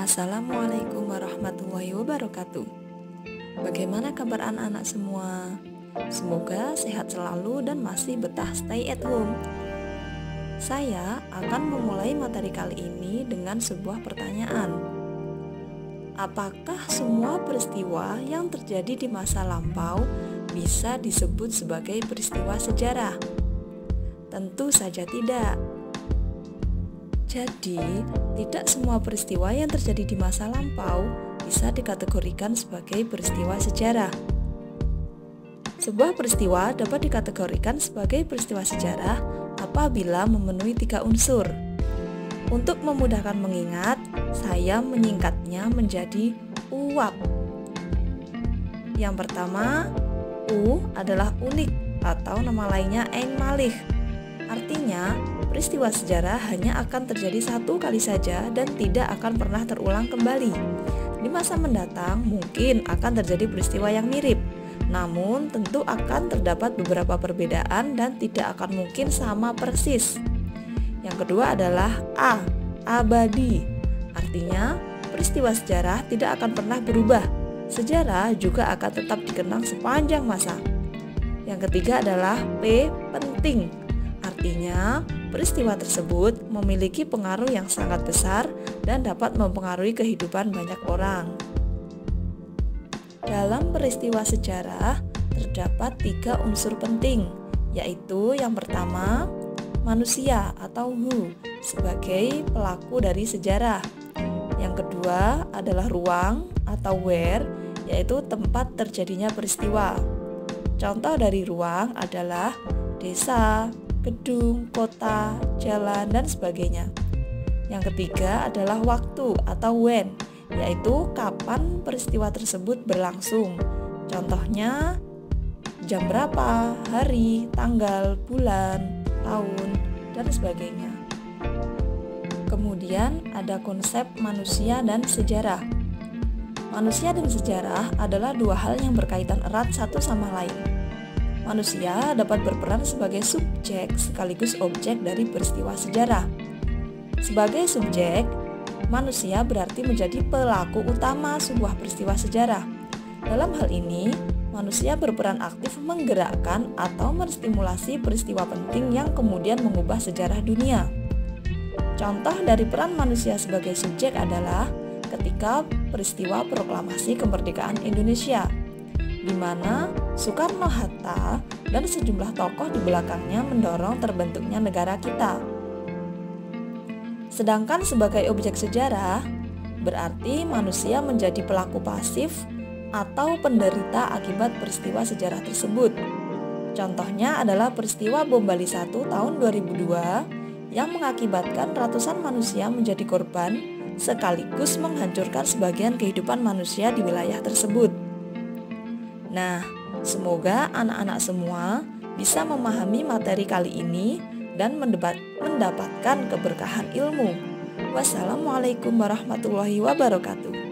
Assalamualaikum warahmatullahi wabarakatuh. Bagaimana kabar anak-anak semua? Semoga sehat selalu dan masih betah stay at home. Saya akan memulai materi kali ini dengan sebuah pertanyaan. Apakah semua peristiwa yang terjadi di masa lampau bisa disebut sebagai peristiwa sejarah? Tentu saja tidak. Jadi, tidak semua peristiwa yang terjadi di masa lampau bisa dikategorikan sebagai peristiwa sejarah. Sebuah peristiwa dapat dikategorikan sebagai peristiwa sejarah apabila memenuhi 3 unsur. Untuk memudahkan mengingat, saya menyingkatnya menjadi UAP. Yang pertama, U adalah unik atau nama lainnya Ein Malig. Artinya, peristiwa sejarah hanya akan terjadi satu kali saja dan tidak akan pernah terulang kembali. Di masa mendatang mungkin akan terjadi peristiwa yang mirip, namun tentu akan terdapat beberapa perbedaan dan tidak akan mungkin sama persis. Yang kedua adalah A, abadi. Artinya, peristiwa sejarah tidak akan pernah berubah. Sejarah juga akan tetap dikenang sepanjang masa. Yang ketiga adalah P, penting. Artinya, peristiwa tersebut memiliki pengaruh yang sangat besar dan dapat mempengaruhi kehidupan banyak orang. Dalam peristiwa sejarah, terdapat 3 unsur penting, yaitu yang pertama, manusia atau who sebagai pelaku dari sejarah. Yang kedua adalah ruang atau where, yaitu tempat terjadinya peristiwa. Contoh dari ruang adalah desa, gedung, kota, jalan, dan sebagainya. Yang ketiga adalah waktu atau when, yaitu kapan peristiwa tersebut berlangsung. Contohnya jam berapa, hari, tanggal, bulan, tahun, dan sebagainya. Kemudian ada konsep manusia dan sejarah. Manusia dan sejarah adalah 2 hal yang berkaitan erat satu sama lain. Manusia dapat berperan sebagai subjek sekaligus objek dari peristiwa sejarah. Sebagai subjek, manusia berarti menjadi pelaku utama sebuah peristiwa sejarah. Dalam hal ini, manusia berperan aktif menggerakkan atau menstimulasi peristiwa penting yang kemudian mengubah sejarah dunia. Contoh dari peran manusia sebagai subjek adalah ketika peristiwa proklamasi kemerdekaan Indonesia, di mana Soekarno-Hatta dan sejumlah tokoh di belakangnya mendorong terbentuknya negara kita. Sedangkan sebagai objek sejarah, berarti manusia menjadi pelaku pasif atau penderita akibat peristiwa sejarah tersebut. Contohnya adalah peristiwa Bom Bali 1 tahun 2002 yang mengakibatkan ratusan manusia menjadi korban sekaligus menghancurkan sebagian kehidupan manusia di wilayah tersebut. Nah, semoga anak-anak semua bisa memahami materi kali ini dan mendapatkan keberkahan ilmu. Wassalamualaikum warahmatullahi wabarakatuh.